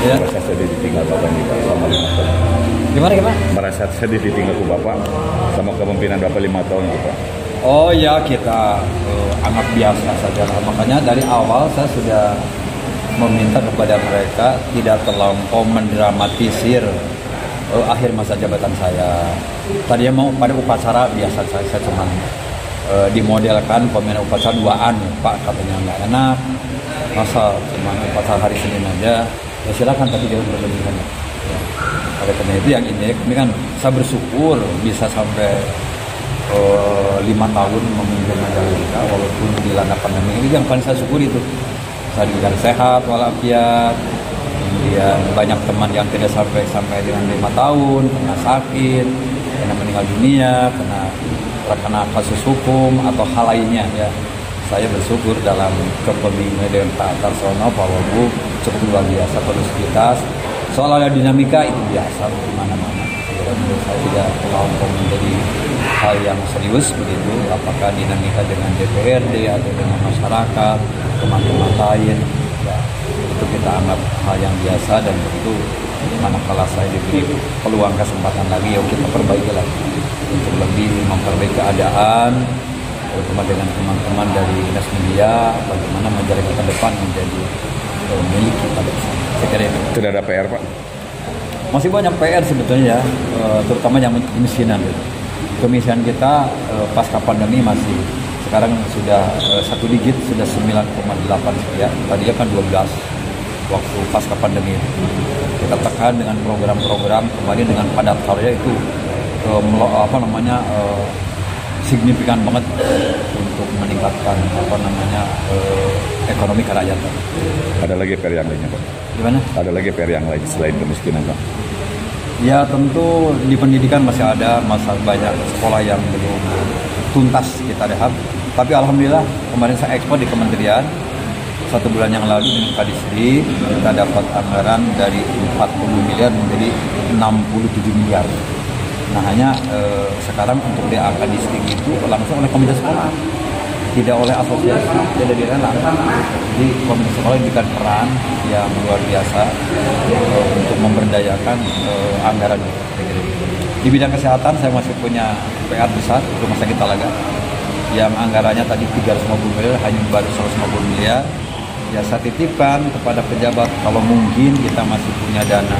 Ya. Merasa sedih ditinggal Bapak nih Pak selama 5 tahun. Gimana? Merasa sedih ditinggal ke Bapak sama kepemimpinan Bapak 5 tahun itu Pak. Oh ya, kita anggap biasa saja lah. Makanya dari awal saya sudah meminta kepada mereka tidak terlampau mendramatisir akhir masa jabatan saya. Tadinya mau pada upacara biasa saya cuma dimodelkan pemain upacara 2an Pak, katanya nggak enak. Masa cuma upacara hari Senin aja, ya silakan, tapi jangan berlebihan. Ya. Oleh karena itu yang ini kan saya bersyukur bisa sampai 5 tahun memimpin Majalengka walaupun dilanda pandemi ini. Yang paling saya syukuri itu saya diberikan sehat walafiat, kemudian banyak teman yang tidak sampai dengan 5 tahun kena sakit, kena meninggal dunia, kena kasus hukum atau hal lainnya ya. Saya bersyukur dalam kepemimpinan dengan Pak Tarsono, Pak Wagub cukup luar biasa produktivitas. Soal ada dinamika itu biasa di mana-mana. Menurut saya tidak terlalu menjadi hal yang serius begitu. Apakah dinamika dengan DPRD atau dengan masyarakat, teman-teman lain, ya, itu kita anggap hal yang biasa. Dan itu manakala saya diberi peluang kesempatan lagi, yuk kita perbaiki lagi untuk lebih memperbaiki keadaan, terutama dengan teman-teman dari dinas media, bagaimana Majalengka ke depan menjadi milik kita bersama. Saya kira itu. Tidak ada PR Pak? Masih banyak PR sebetulnya, terutama yang kemiskinan. Kemiskinan kita pasca pandemi masih sekarang sudah 1 digit, sudah 9,8 sekian. Tadinya kan 12 waktu pasca pandemi. Kita tekan dengan program-program kemarin dengan padat karya itu signifikan banget untuk meningkatkan ekonomi kerakyatan. Ada lagi PR yang lainnya Pak? Gimana? Ada lagi PR yang lain selain kemiskinan Pak? Ya tentu di pendidikan masih ada banyak sekolah yang belum tuntas kita lihat. Tapi alhamdulillah kemarin saya ekspor di kementerian 1 bulan yang lalu dengan Kadisdik kita dapat anggaran dari 40 miliar menjadi 67 miliar. Nah hanya sekarang untuk DA Kadisdik itu langsung oleh komite sekolah, tidak oleh asosiasi, tidak dilelang. Jadi komite sekolah diberikan peran yang luar biasa untuk memberdayakan anggaran. Di bidang kesehatan saya masih punya PR besar, Rumah Sakit Talaga, yang anggarannya tadi 350 miliar, hanya baru 150 miliar. Ya saya titipkan kepada pejabat, kalau mungkin kita masih punya dana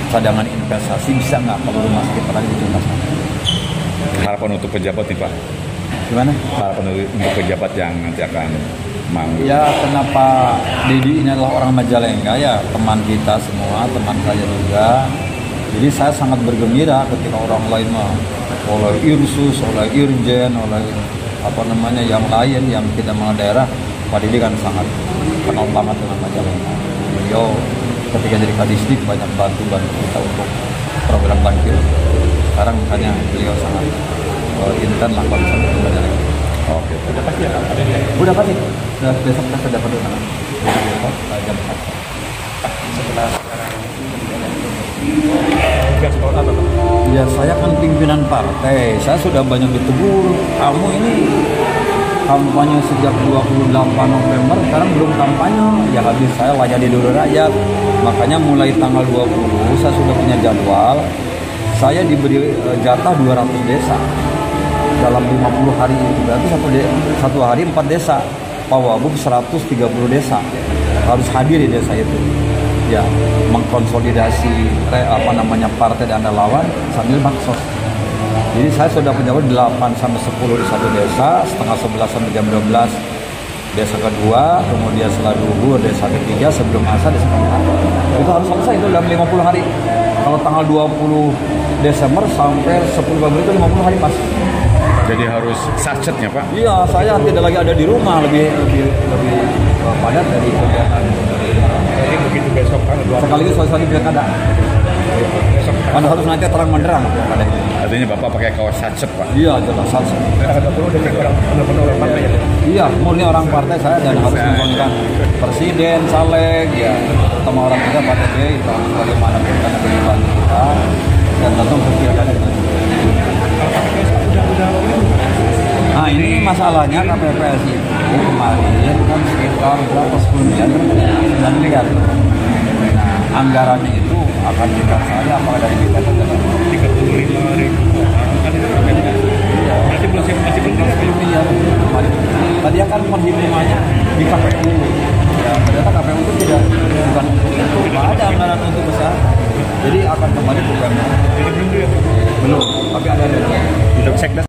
cadangan investasi, bisa nggak kalau Rumah Sakit Talaga dituntaskan. Harapan untuk pejabat nih Pak? Gimana? Harapan untuk pejabat yang nanti akan Ya kenapa Dedi ini adalah orang Majalengka, ya teman kita semua, teman saya juga. Jadi saya sangat bergembira ketika orang lain oleh Irsus, oleh Irjen, oleh yang lain yang tidak mengenal daerah. Pak Dedi kan sangat kenal banget dengan Majalengka. Beliau ketika jadi Kadisdik banyak bantu kita untuk program banjir. Sekarang makanya beliau sangat intens lah kalau misalnya ke Majalengka. Oke. Udah pasti ya? Udah pasti. Nah, besok kita sudah dapat dulu. Besok jam 4. Setelah sekarang ya saya kan pimpinan partai. Saya sudah banyak ditegur. Kamu ini kampanye sejak 28 November, sekarang belum kampanye. Ya habis saya layani dulu rakyat. Makanya mulai tanggal 20 saya sudah punya jadwal. Saya diberi jatah 200 desa dalam 50 hari itu, berarti satu hari 4 desa. Pak Wagub 130 desa harus hadir di desa itu. Ya, mengkonsolidasi partai dan relawan sambil baksos. Jadi saya sudah pejabat 8 sampai 10 di satu desa, setengah 11 sampai jam 12 desa kedua, kemudian setelah duhur desa ketiga, sebelum asar desa keempat. Itu harus selesai itu dalam 50 hari. Kalau tanggal 20 Desember sampai 10 Februari itu 50 hari Mas. Jadi harus sacetnya Pak? Iya, saya tidak lagi ada di rumah, lebih padat dari kegiatan. Jadi begitu besok kan Sekaligus sosialisasi pilkada. Kan harus nanti terang menderang pada itu. Artinya Bapak pakai kaos sacet Pak? Iya, jelas sacet. orang partai ya. Iya, murni orang partai saya dan harus menggunakan presiden, caleg, ya, terutama orang kita partai itu harus bagaimana kita bagi bantu kita dan tentu pilkada dengan Nah ini masalahnya KPPS itu kemarin kan sekitar berapa 10 miliar, 9 miliar. Nah anggarannya itu akan dikasih ada apakah dari kita atau dari 35.000 kan itu kan masih belum iya. Tadi akan penghitungannya di KPU. Ya, ternyata KPU itu bukan untuk itu, nggak ada anggaran untuk besar. Jadi akan kembali ke Pemda. jadi belum dia Belum, tapi ada. untuk sekdas